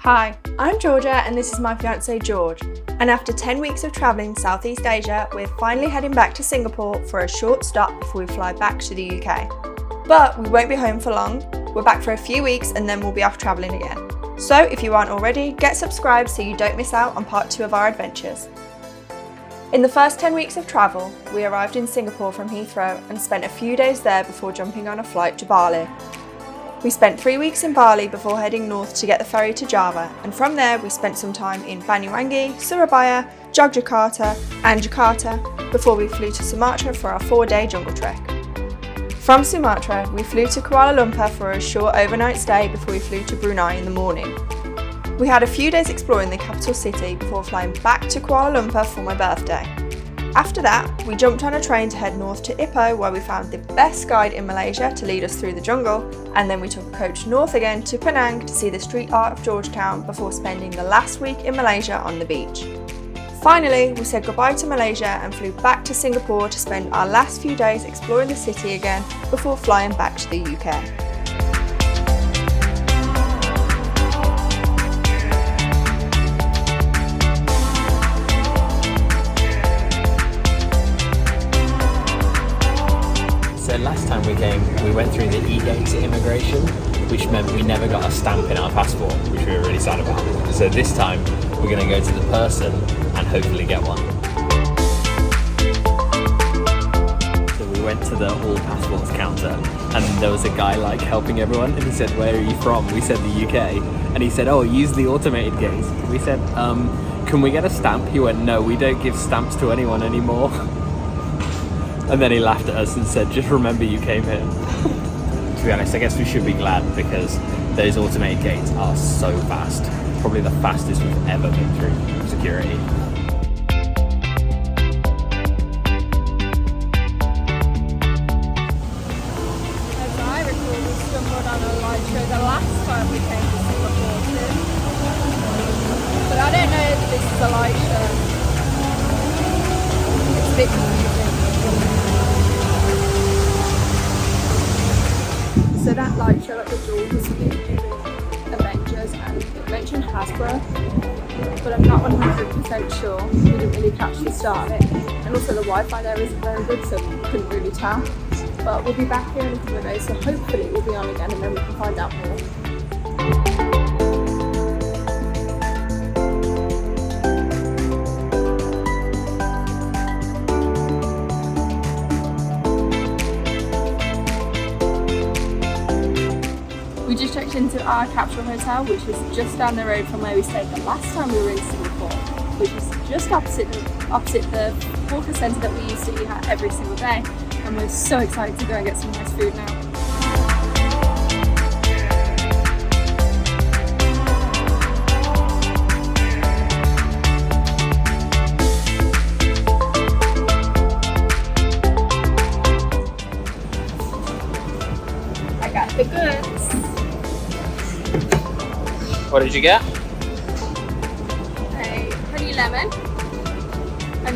Hi, I'm Georgia and this is my fiance George. And after 10 weeks of travelling Southeast Asia, we're finally heading back to Singapore for a short stop before we fly back to the UK. But we won't be home for long. We're back for a few weeks and then we'll be off travelling again. So if you aren't already, get subscribed so you don't miss out on part 2 of our adventures. In the first 10 weeks of travel, we arrived in Singapore from Heathrow and spent a few days there before jumping on a flight to Bali. We spent 3 weeks in Bali before heading north to get the ferry to Java, and from there we spent some time in Banyuwangi, Surabaya, Yogyakarta and Jakarta before we flew to Sumatra for our 4-day jungle trek. From Sumatra, we flew to Kuala Lumpur for a short overnight stay before we flew to Brunei in the morning. We had a few days exploring the capital city before flying back to Kuala Lumpur for my birthday. After that, we jumped on a train to head north to Ipoh, where we found the best guide in Malaysia to lead us through the jungle, and then we took a coach north again to Penang to see the street art of Georgetown before spending the last week in Malaysia on the beach. Finally, we said goodbye to Malaysia and flew back to Singapore to spend our last few days exploring the city again before flying back to the UK. So last time we came, we went through the E-gate to immigration, which meant we never got a stamp in our passport, which we were really sad about. So this time, we're going to go to the person and hopefully get one. So we went to the all passports counter, and there was a guy like helping everyone, and he said, "Where are you from?" We said the UK, and he said, "Oh, use the automated gate." We said, "Can we get a stamp?" He went, "No, we don't give stamps to anyone anymore." And then he laughed at us and said, "Just remember you came here." To be honest, I guess we should be glad because those automated gates are so fast. Probably the fastest we've ever been through security. As I recall, we stumbled on a light show the last time we came to Singapore too. But I don't know if this is a light show. It's a bit confusing. So that light show at the door was with Avengers and it mentioned Hasbro, but I'm not 100% sure. We didn't really catch the start of it, and also the Wi-Fi there isn't very good, so we couldn't really tell. But we'll be back here in a couple of days, so hopefully we'll be on again and then we can find out more. We just checked into our capsule hotel, which was just down the road from where we stayed the last time we were in Singapore, which is just opposite the hawker centre that we used to eat at every single day, and we're so excited to go and get some nice food now. I got the goods. What did you get? A honey lemon, and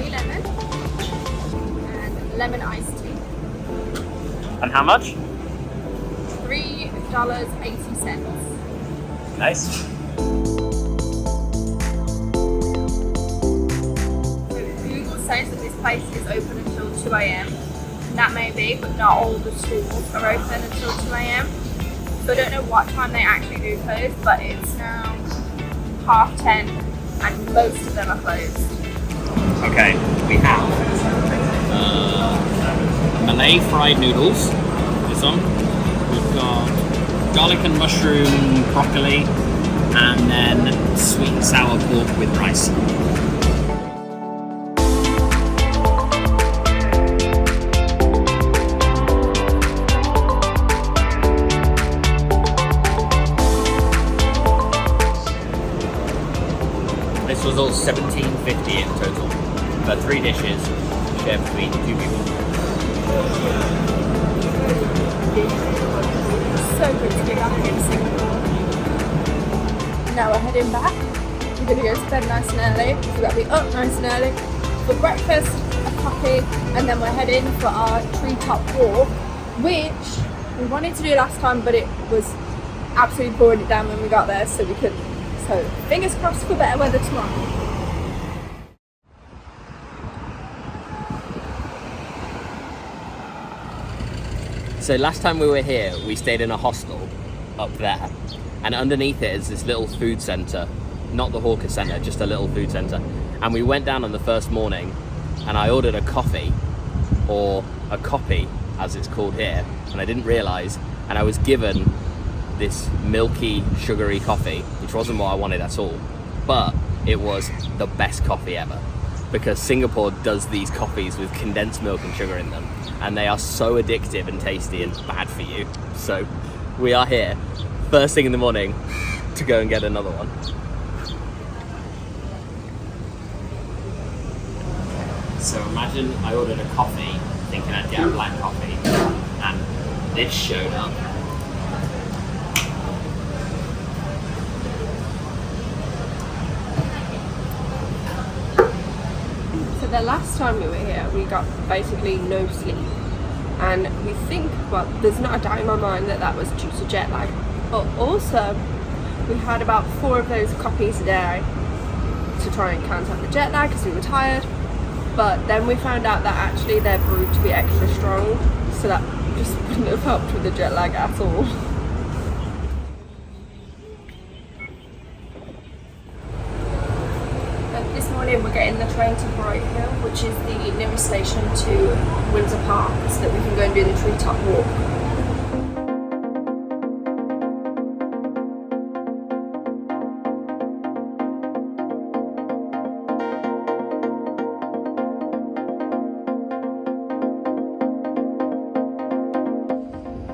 lemon iced tea. And how much? $3.80. Nice. So Google says that this place is open until 2 AM. That may be, but not all the stores are open until 2 AM. So I don't know what time they actually do close, but it's now 10:30 and most of them are closed. Okay, we have Malay fried noodles, this one. We've got garlic and mushroom broccoli, and then sweet and sour pork with rice. This was all $17.50 in total, but 3 dishes shared between 2 people. So good to be back in Singapore. Now we're heading back. We're going to go to bed nice and early. We've got to be up nice and early for breakfast, a coffee, and then we're heading for our treetop walk, which we wanted to do last time, but it was absolutely pouring it down when we got there, so we couldn't. So fingers crossed for better weather tomorrow. So last time we were here, we stayed in a hostel up there, and underneath it is this little food centre, not the hawker centre, just a little food centre. And we went down on the first morning, and I ordered a coffee, or a coppie as it's called here, and I didn't realise, and I was given this milky, sugary coffee, which wasn't what I wanted at all, but it was the best coffee ever, because Singapore does these coffees with condensed milk and sugar in them, and they are so addictive and tasty and bad for you. So we are here first thing in the morning to go and get another one. So imagine I ordered a coffee thinking I'd get a black coffee, and this showed up. So the last time we were here, we got basically no sleep. And we think, well, there's not a doubt in my mind that that was due to jet lag. But also, we had about 4 of those coffees a day to try and counteract the jet lag because we were tired. But then we found out that actually they're brewed to be extra strong, so that just wouldn't have helped with the jet lag at all. But this morning we're getting the train to Bright Hill, which is the nearest station to Windsor Park, so that we can go and do the treetop walk.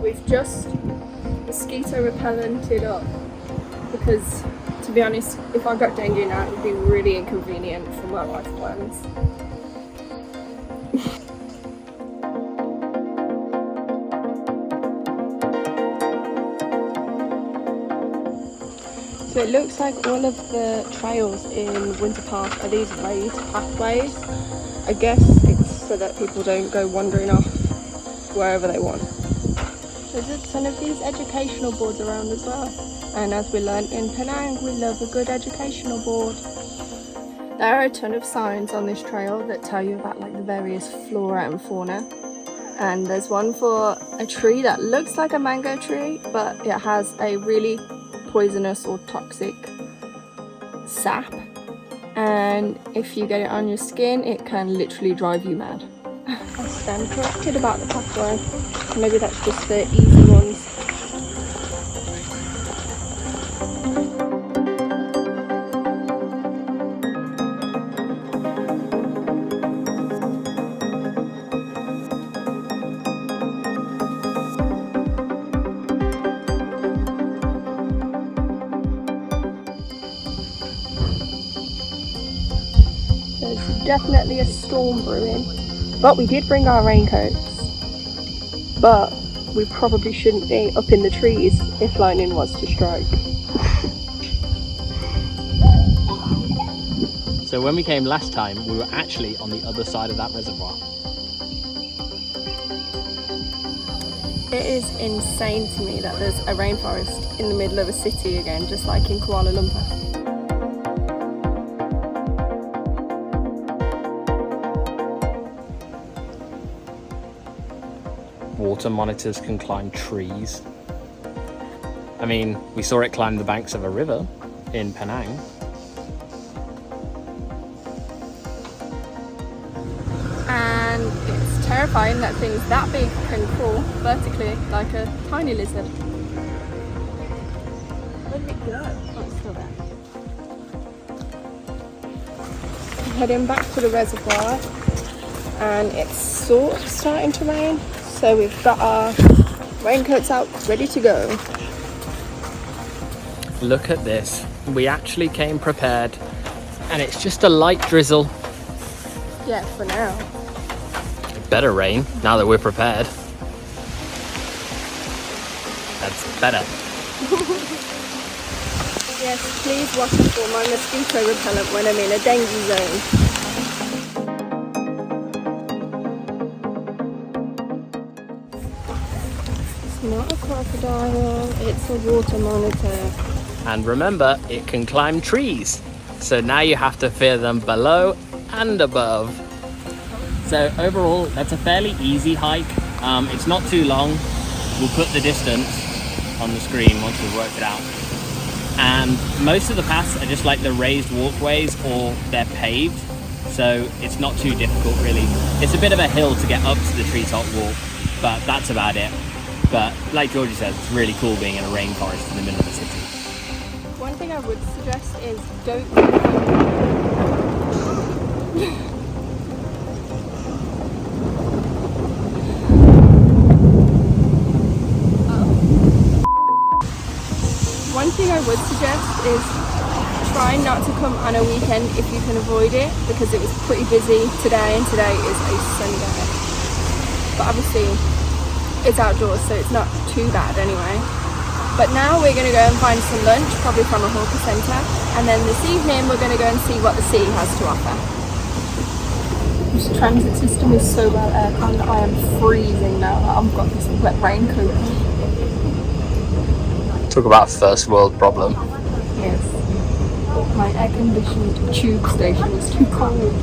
We've just mosquito repellented up because, to be honest, if I got dengue now it would be really inconvenient for my life plans. So it looks like all of the trails in Windsor Park are these raised pathways. I guess it's so that people don't go wandering off wherever they want. There's a ton of these educational boards around as well, and as we learnt in Penang, we love a good educational board. There are a ton of signs on this trail that tell you about like the various flora and fauna, and there's one for a tree that looks like a mango tree, but it has a really poisonous or toxic sap, and if you get it on your skin it can literally drive you mad. I stand corrected about the pathway. Maybe that's just the easy ones. There's definitely a storm brewing. But we did bring our raincoats. But we probably shouldn't be up in the trees if lightning was to strike. So when we came last time, we were actually on the other side of that reservoir. It is insane to me that there's a rainforest in the middle of a city again, just like in Kuala Lumpur. Water monitors can climb trees. I mean, we saw it climb the banks of a river in Penang. And it's terrifying that things that big can crawl vertically like a tiny lizard. Where did it go? Oh, it's still there. Heading back to the reservoir, and it's sort of starting to rain. So we've got our raincoats out, ready to go. Look at this. We actually came prepared, and it's just a light drizzle. Yeah, for now. It better rain now that we're prepared. That's better. Yes, please watch out for my mosquito repellent when I'm in a dengue zone. Not a crocodile, it's a water monitor. And remember, it can climb trees. So now you have to fear them below and above. So overall, that's a fairly easy hike. It's not too long. We'll put the distance on the screen once we've worked it out. And most of the paths are just like the raised walkways, or they're paved. So it's not too difficult really. It's a bit of a hill to get up to the treetop wall, but that's about it. But like Georgie said, it's really cool being in a rainforest in the middle of the city. One thing I would suggest is don't. One thing I would suggest is try not to come on a weekend if you can avoid it, because it was pretty busy today and today is a Sunday. But obviously it's outdoors, so it's not too bad anyway. But now we're going to go and find some lunch, probably from a hawker centre, and then this evening we're going to go and see what the city has to offer. This transit system is so well aircon, I am freezing now. I've got this wet raincoat. Talk about first world problem. Yes. My air-conditioned tube station is too cold.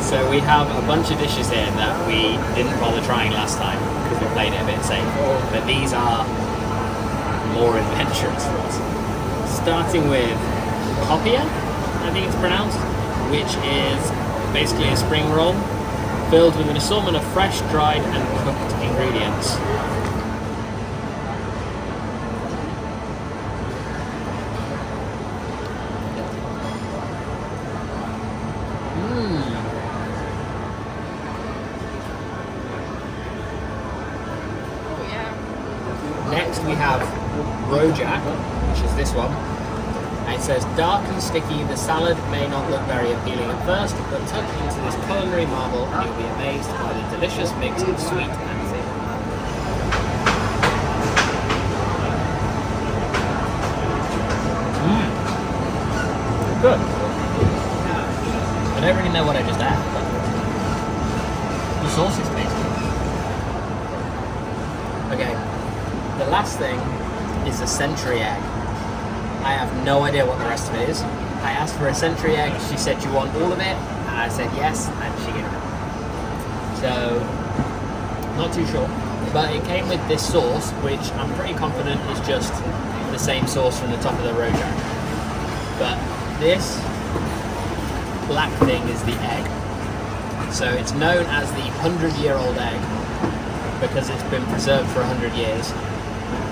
So we have a bunch of dishes here that we didn't bother trying last time because we played it a bit safe. But these are more adventurous for us. Starting with copia, I think it's pronounced, which is basically a spring roll filled with an assortment of fresh, dried and cooked ingredients. Next we have rojak, which is this one. And it says, dark and sticky, the salad may not look very appealing at first, but tuck into this culinary marvel and you'll be amazed by the delicious mix of sweet and thin. Good. I don't really know what I just had, but the sauce is tasty. Okay. The last thing is a century egg. I have no idea what the rest of it is. I asked for a century egg, she said you want all of it, and I said yes, and she gave it. So, not too sure. But it came with this sauce, which I'm pretty confident is just the same sauce from the top of the rojak. But this black thing is the egg. So it's known as the 100-year-old egg because it's been preserved for 100 years.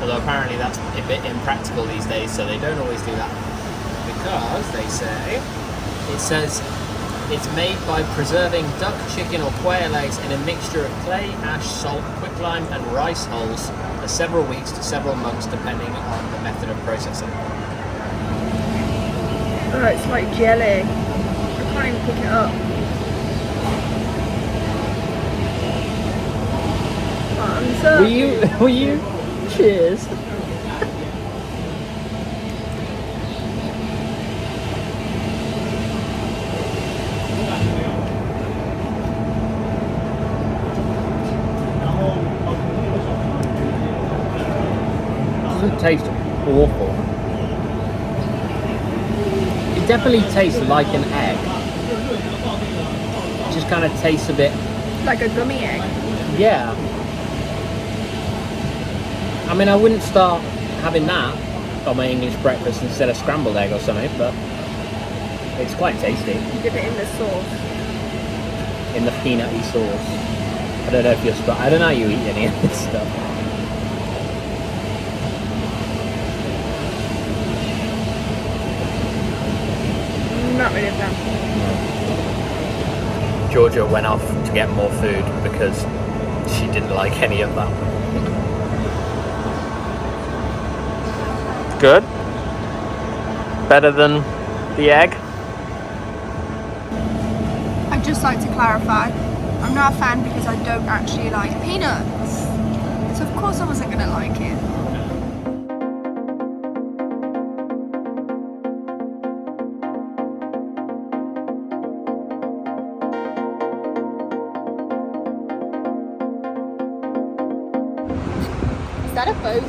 Although apparently that's a bit impractical these days, so they don't always do that. Because it says it's made by preserving duck, chicken or quail eggs in a mixture of clay, ash, salt, quicklime and rice hulls for several weeks to several months depending on the method of processing. Oh, it's like jelly. I can't even pick it up. Oh, I'm so Will you? Cheers. Doesn't taste awful. It definitely tastes like an egg. It just kind of tastes a bit like a gummy egg. Yeah. I mean, I wouldn't start having that on my English breakfast instead of scrambled egg or something, but it's quite tasty. You dip it in the sauce. In the peanutty sauce. I don't know if I don't know how you eat any of this stuff. Not really a fan. Georgia went off to get more food because she didn't like any of that. Good. Better than the egg. I'd just like to clarify, I'm not a fan because I don't actually like peanuts. So of course I wasn't going to like it. that a boat?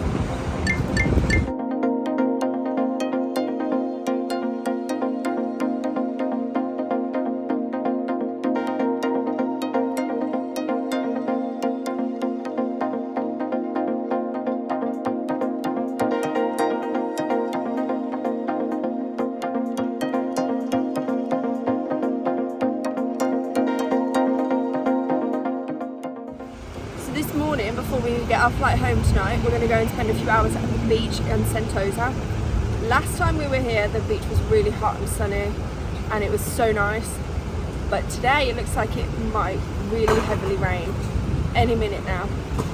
This morning, before we get our flight home tonight, we're going to go and spend a few hours at the beach in Sentosa. Last time we were here, the beach was really hot and sunny and it was so nice, but today it looks like it might really heavily rain any minute now,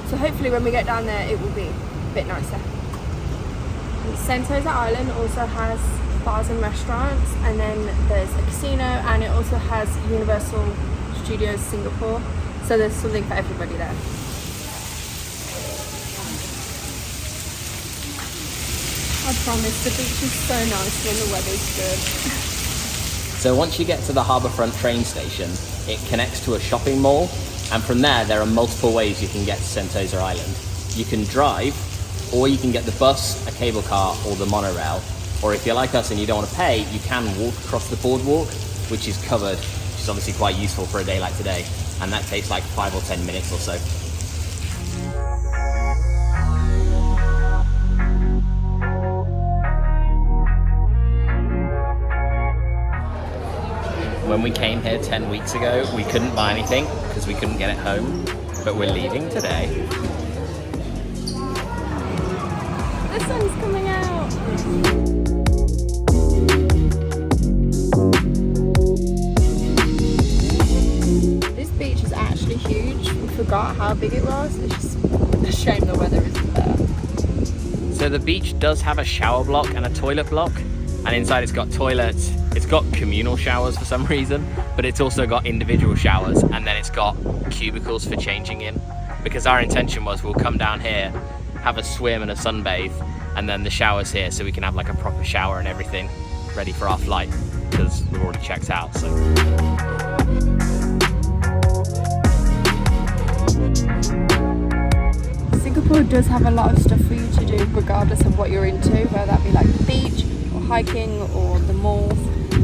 so hopefully when we get down there it will be a bit nicer. Sentosa Island also has bars and restaurants, and then there's a casino, and it also has Universal Studios Singapore, so there's something for everybody there. I promise, the beach is so nice when the weather's good. So once you get to the harbourfront train station, it connects to a shopping mall, and from there are multiple ways you can get to Sentosa Island. You can drive, or you can get the bus, a cable car, or the monorail. Or if you're like us and you don't want to pay, you can walk across the boardwalk, which is covered, which is obviously quite useful for a day like today, and that takes like 5 or 10 minutes or so. When we came here 10 weeks ago, we couldn't buy anything because we couldn't get it home, but we're leaving today. The sun's coming out! This beach is actually huge. We forgot how big it was. It's just a shame the weather isn't there. So the beach does have a shower block and a toilet block, and inside it's got toilets. It's got communal showers for some reason, but it's also got individual showers, and then it's got cubicles for changing in, because our intention was we'll come down here, have a swim and a sunbathe, and then the shower's here so we can have like a proper shower and everything ready for our flight, because we've already checked out. So Singapore does have a lot of stuff for you to do regardless of what you're into, whether that be like the beach or hiking or the malls.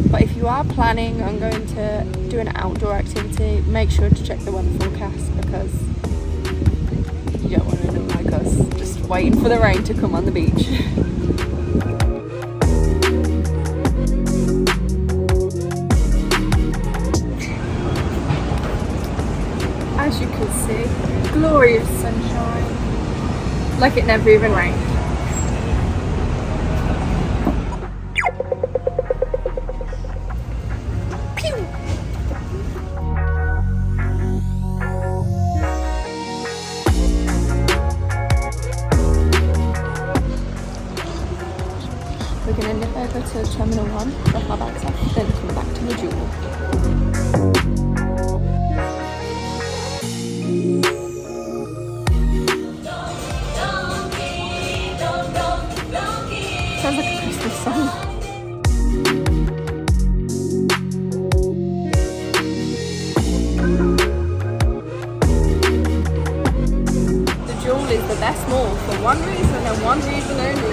But if you are planning on going to do an outdoor activity, make sure to check the weather forecast, because you don't want to end up like us, just waiting for the rain to come on the beach. As you can see, glorious sunshine, like it never even rained. We're going to nip over to Terminal 1, drop our bags off, then come back to the Jewel. Sounds like a Christmas song. The Jewel is the best mall for one reason and one reason only.